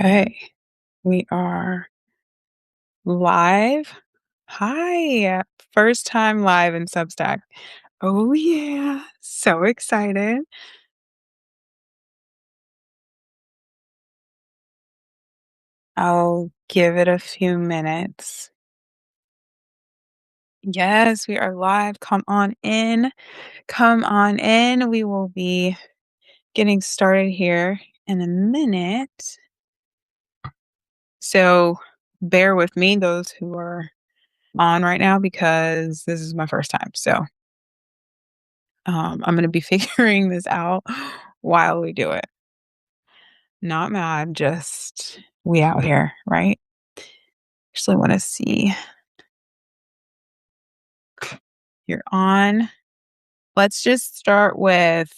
Okay, we are live. Hi, first time live in Substack. Oh, yeah, so excited. I'll give it a few minutes. Yes, we are live. Come on in. Come on in. We will be getting started here in a minute. So bear with me, those who are on right now, because this is my first time. So I'm going to be figuring this out while we do it. Not mad, just we out here, right? Actually, want to see you're on. Let's just start with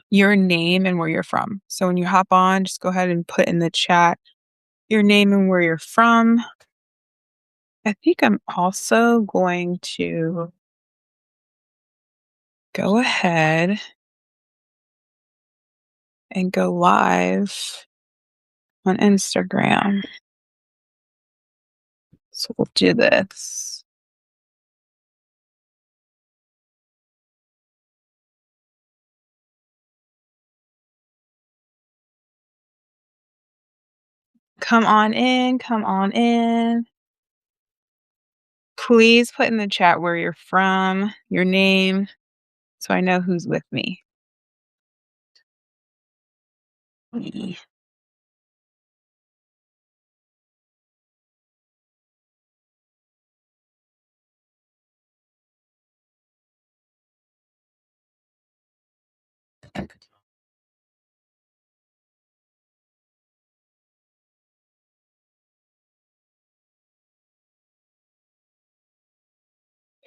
your name and where you're from. So when you hop on, just go ahead and put in the chat your name and where you're from. I think I'm also going to go ahead and go live on Instagram. So we'll do this. Come on in, come on in. Please put in the chat where you're from, your name, so I know who's with me. Me.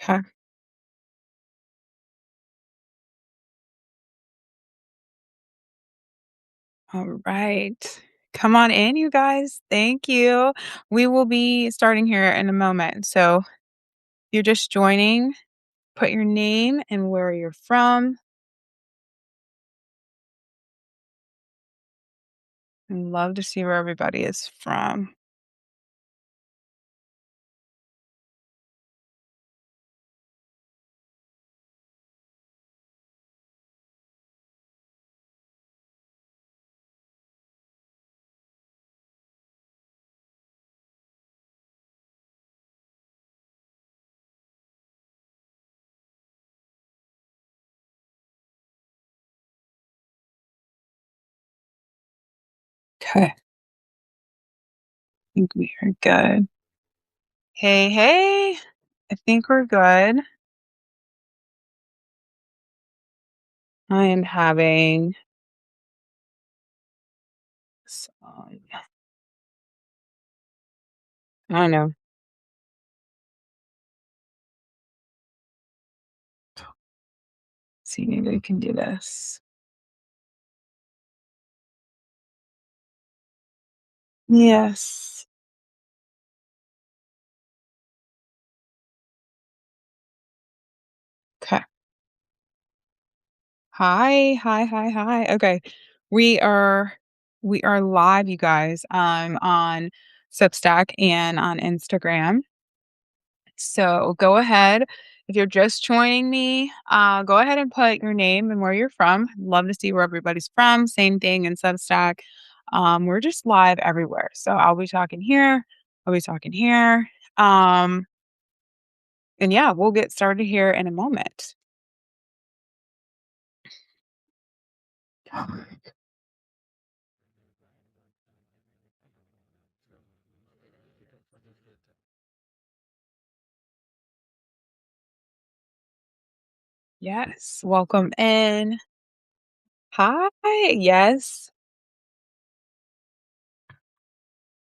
Okay. All right. Come on in, you guys. Thank you. We will be starting here in a moment. So if you're just joining, put your name and where you're from. I'd love to see where everybody is from. Okay. I think we are good. Hey, hey. I think we're good. I am having some, I don't know. See, maybe we can do this. Yes. Okay. Hi, hi, hi, hi. Okay. We are we are live, you guys. I'm on Substack and on Instagram. So go ahead. If you're just joining me, go ahead and put your name and where you're from. Love to see where everybody's from. Same thing in Substack. We're just live everywhere. So I'll be talking here. I'll be talking here. Um, and yeah, we'll get started here in a moment. Yes, welcome in. Hi. Yes,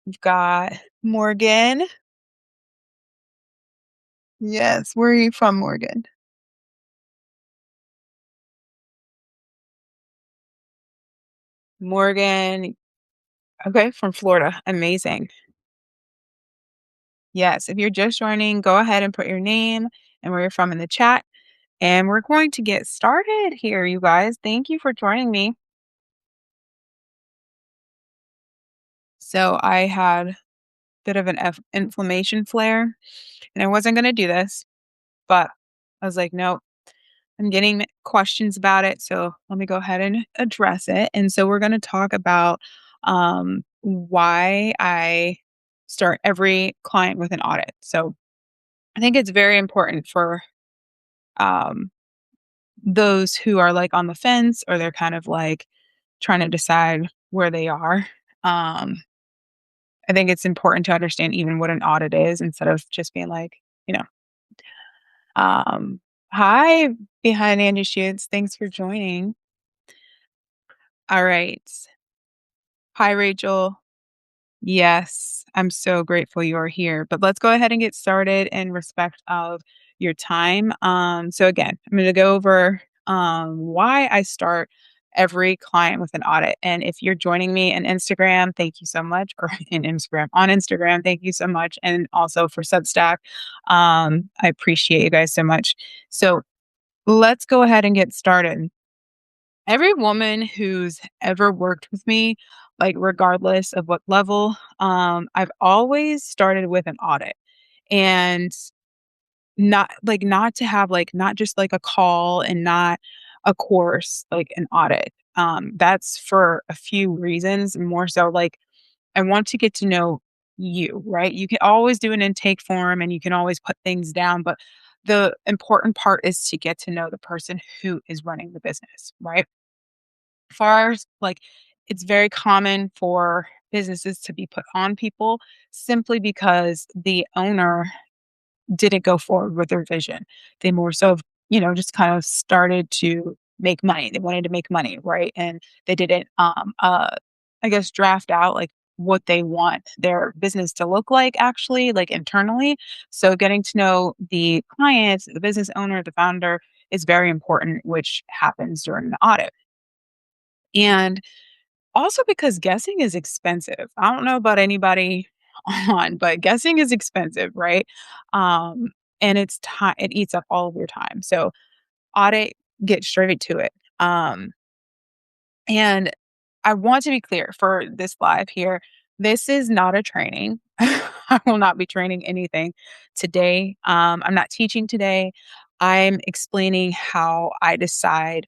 we've got Morgan. Yes, where are you from, Morgan? Morgan. Okay, from Florida. Amazing. Yes, if you're just joining, go ahead and put your name and where you're from in the chat. And we're going to get started here, you guys. Thank you for joining me. So I had a bit of an inflammation flare, and I wasn't going to do this, but I was like, nope, I'm getting questions about it. So let me go ahead and address it. And so we're going to talk about why I start every client with an audit. So I think it's very important for um, those who are like on the fence or they're kind of like trying to decide where they are. Um, I think it's important to understand even what an audit is instead of just being like, you know, um, hi, behind Andy Shoots. Thanks for joining. All right. Hi, Rachel. Yes, I'm so grateful you're here. But let's go ahead and get started in respect of your time. So again, I'm going to go over why I start every client with an audit. And if you're joining me in Instagram, thank you so much. Or in Instagram, on Instagram, thank you so much. And also for Substack, I appreciate you guys so much. So let's go ahead and get started. Every woman who's ever worked with me, like regardless of what level, I've always started with an audit. And not to have like not just like a call and not a course, like an audit. That's for a few reasons, more so like I want to get to know you, right? You can always do an intake form and you can always put things down, but the important part is to get to know the person who is running the business, right? Far as like it's very common for businesses to be put on people simply because the owner didn't go forward with their vision. They more so, just kind of started to make money. They wanted to make money, right? And they didn't, I guess, draft out like what they want their business to look like actually, like internally. So getting to know the clients, the business owner, the founder is very important, which happens during the audit. And also because guessing is expensive. I don't know about anybody on, but guessing is expensive, right? Um, and it's time it eats up all of your time. So audit, get straight to it. And I want to be clear for this live here. This is not a training. I will not be training anything today. I'm not teaching today. I'm explaining how I decide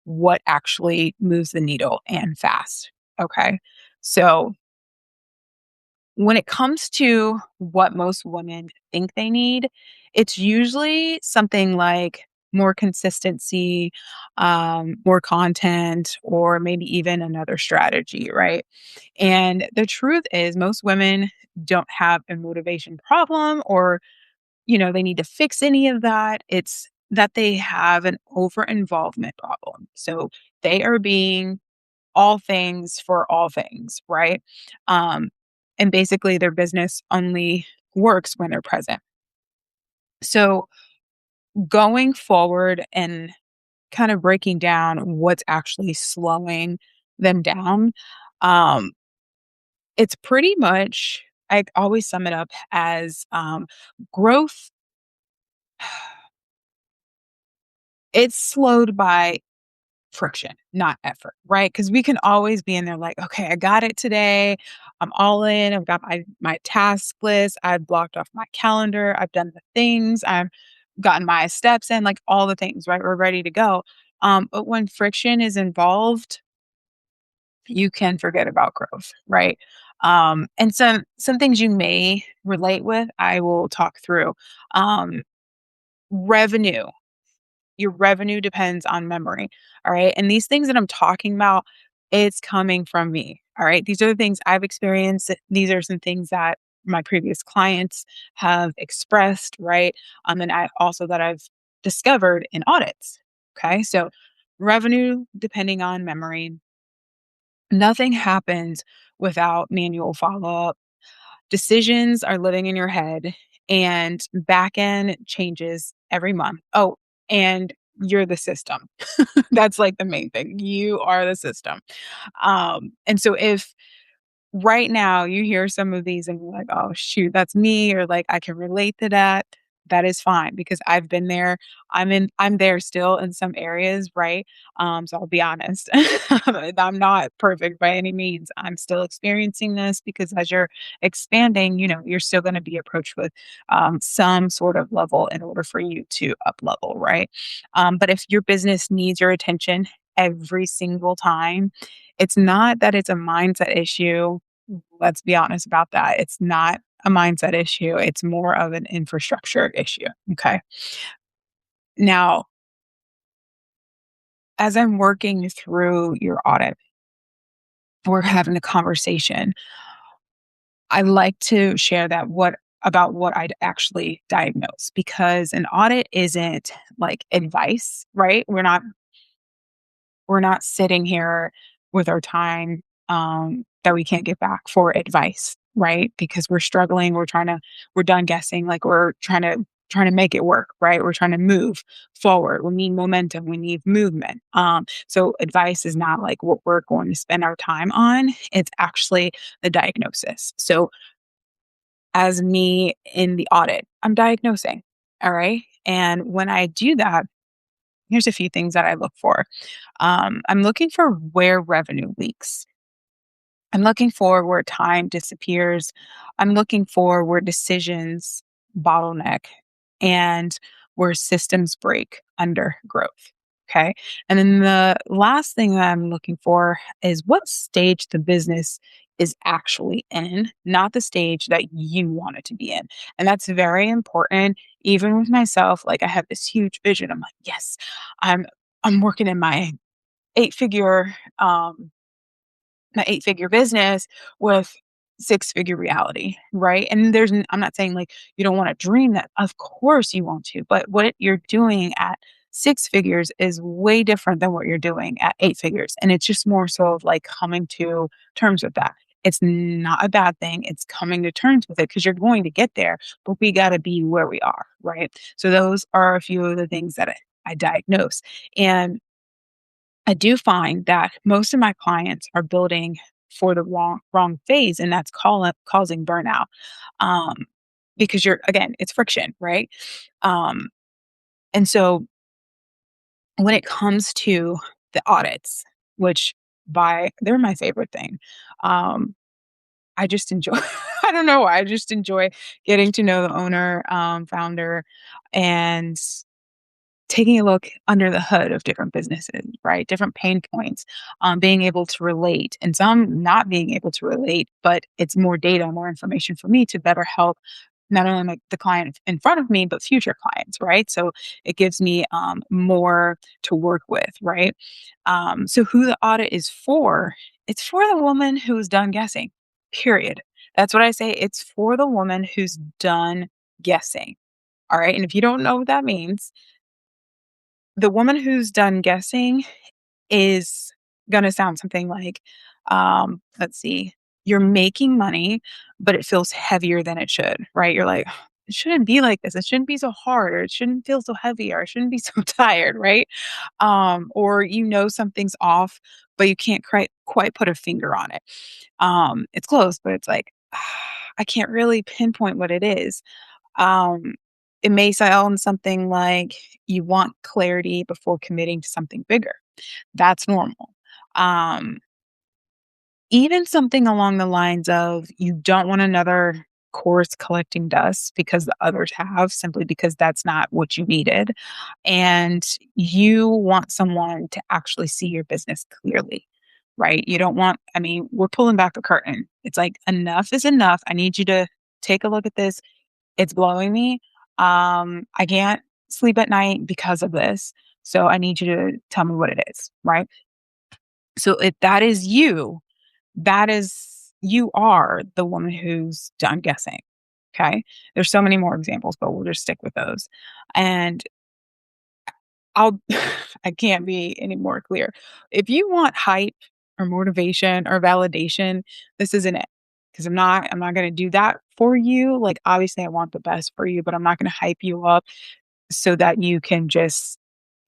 what actually moves the needle and fast. Okay. So when it comes to what most women think they need, it's usually something like more consistency, more content, or maybe even another strategy, right? And the truth is, most women don't have a motivation problem or, they need to fix any of that. It's that they have an over involvement problem. So they are being all things for all things, right? Um, and basically, their business only works when they're present. So, going forward and kind of breaking down what's actually slowing them down, um, it's pretty much, I always sum it up as growth. It's slowed by friction, not effort, right? Because we can always be in there like, okay, I got it today. I'm all in. I've got my task list. I've blocked off my calendar. I've done the things. I've gotten my steps in, like all the things, right? We're ready to go. But when friction is involved, you can forget about growth, right? And some things you may relate with, I will talk through. Um, Revenue. Your revenue depends on memory. All right. And these things that I'm talking about, it's coming from me. All right. These are the things I've experienced. These are some things that my previous clients have expressed. Right. And I also that I've discovered in audits. Okay. So revenue depending on memory. Nothing happens without manual follow up. Decisions are living in your head and back end changes every month. Oh, and you're the system. That's like the main thing. You are the system. And so if right now you hear some of these and you're like, oh shoot, that's me, or like I can relate to that, That is fine because I've been there. I'm there still in some areas, right? So I'll be honest. I'm not perfect by any means. I'm still experiencing this because as you're expanding, you're still going to be approached with some sort of level in order for you to up level, right? But if your business needs your attention every single time, it's not that it's a mindset issue. Let's be honest about that. It's not a mindset issue. It's more of an infrastructure issue. Okay. Now, as I'm working through your audit, we're having a conversation. I like to share that what I'd actually diagnose because an audit isn't like advice, right? We're not sitting here with our time that we can't get back for advice, right? Because we're struggling, we're done guessing, like we're trying to make it work, right? We're trying to move forward. We need momentum, we need movement. So advice is not like what we're going to spend our time on. It's actually the diagnosis. So as me in the audit, I'm diagnosing. All right. And when I do that, here's a few things that I look for. I'm looking for where revenue leaks. I'm looking for where time disappears. I'm looking for where decisions bottleneck and where systems break under growth. Okay. And then the last thing that I'm looking for is what stage the business is actually in, not the stage that you want it to be in. And that's very important. Even with myself, like I have this huge vision. I'm like, yes, I'm I'm working in eight figure um my eight-figure business with six-figure reality, right? And I'm not saying like you don't want to dream that. Of course you want to, but what you're doing at six figures is way different than what you're doing at eight figures. And it's just more so of like coming to terms with that. It's not a bad thing. It's coming to terms with it because you're going to get there, but we got to be where we are, right? So those are a few of the things that I diagnose. And I do find that most of my clients are building for the wrong phase, and that's causing burnout. Um, because it's friction, right? Um, and so when it comes to the audits, which they're my favorite thing. Um, I just enjoy. I don't know why. I just enjoy getting to know the owner, founder, and taking a look under the hood of different businesses, right? Different pain points, being able to relate, and some not being able to relate, but it's more data, more information for me to better help not only the client in front of me, but future clients, right? So it gives me more to work with, right? So who the audit is for, it's for the woman who's done guessing, period. That's what I say. It's for the woman who's done guessing. All right. And if you don't know what that means, the woman who's done guessing is gonna sound something like, let's see, you're making money, but it feels heavier than it should, right? You're like, it shouldn't be like this. It shouldn't be so hard, or it shouldn't feel so heavy, or I shouldn't be so tired, right? Or something's off, but you can't quite put a finger on it. It's close, but it's like I can't really pinpoint what it is. Um, it may sound something like you want clarity before committing to something bigger. That's normal. Um, Even something along the lines of you don't want another course collecting dust because the others have, simply because that's not what you needed. And you want someone to actually see your business clearly, right? You don't want, I mean, we're pulling back the curtain. It's like, enough is enough. I need you to take a look at this. It's blowing me. I can't sleep at night because of this. So I need you to tell me what it is, right? So if that is you, you are the woman who's done guessing. Okay. There's so many more examples, but we'll just stick with those. And I'll I can't be any more clear. If you want hype or motivation or validation, this isn't it. Because I'm not gonna do that for you. Like obviously I want the best for you, but I'm not gonna hype you up so that you can just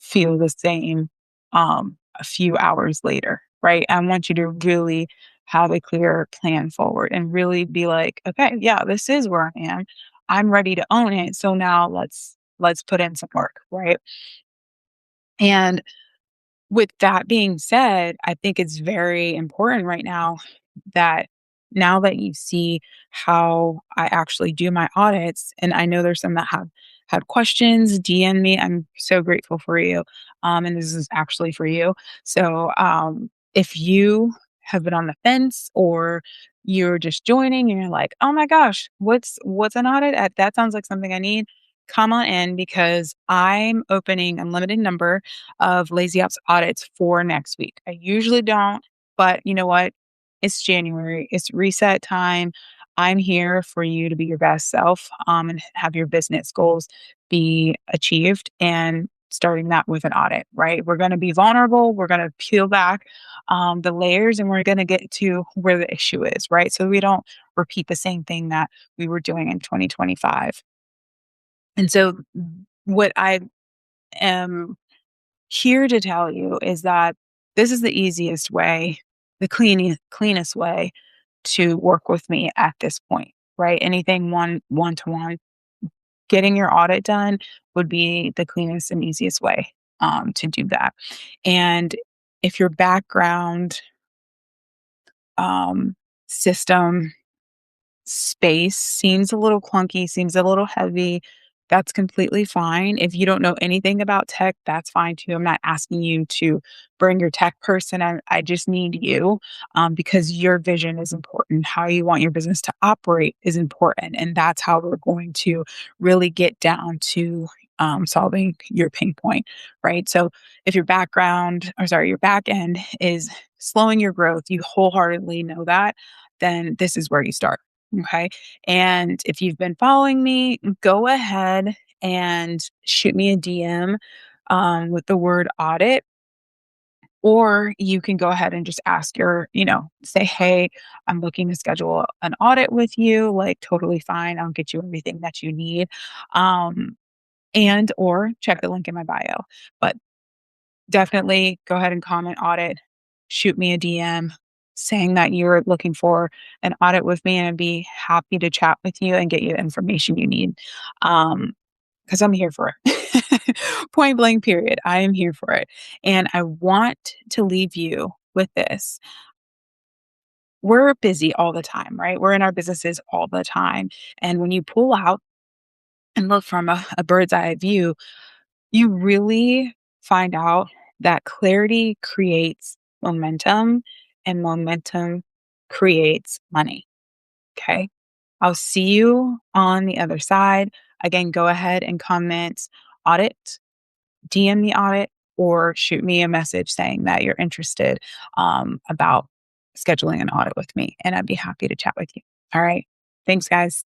feel the same a few hours later, right? I want you to really have a clear plan forward and really be like, okay, yeah, this is where I am. I'm ready to own it. So now let's put in some work, right? And with that being said, I think it's very important right now that now that you see how I actually do my audits, and I know there's some that have had questions, DM me. I'm so grateful for you. And this is actually for you. So if you have been on the fence or you're just joining and you're like, oh my gosh, what's an audit? That sounds like something I need. Come on in because I'm opening a limited number of lazy ops audits for next week. I usually don't, but you know what? It's January. It's reset time. I'm here for you to be your best self and have your business goals be achieved and starting that with an audit, right? We're going to be vulnerable. We're going to peel back the layers and we're going to get to where the issue is, right? So we don't repeat the same thing that we were doing in 2025. And so, what I am here to tell you is that this is the easiest way, the cleanest way to work with me at this point, right? Anything one to one, getting your audit done would be the cleanest and easiest way to do that. And if your background um, system space seems a little clunky, seems a little heavy, that's completely fine. If you don't know anything about tech, that's fine too. I'm not asking you to bring your tech person. I just need you because your vision is important. How you want your business to operate is important. And that's how we're going to really get down to solving your pain point, right? So if your background, or sorry, your back end is slowing your growth, you wholeheartedly know that, then this is where you start. Okay. And if you've been following me, go ahead and shoot me a DM with the word audit. Or you can go ahead and just ask say, hey, I'm looking to schedule an audit with you. Like, totally fine. I'll get you everything that you need. Um, and or check the link in my bio. But definitely go ahead and comment audit, shoot me a DM saying that you're looking for an audit with me, and I'd be happy to chat with you and get you the information you need. Because I'm here for it. Point blank, period. I am here for it. And I want to leave you with this. We're busy all the time, right? We're in our businesses all the time. And when you pull out and look from a bird's eye view, you really find out that clarity creates momentum and momentum creates money. Okay. I'll see you on the other side. Again, go ahead and comment audit, DM the audit, or shoot me a message saying that you're interested about scheduling an audit with me. And I'd be happy to chat with you. All right. Thanks, guys.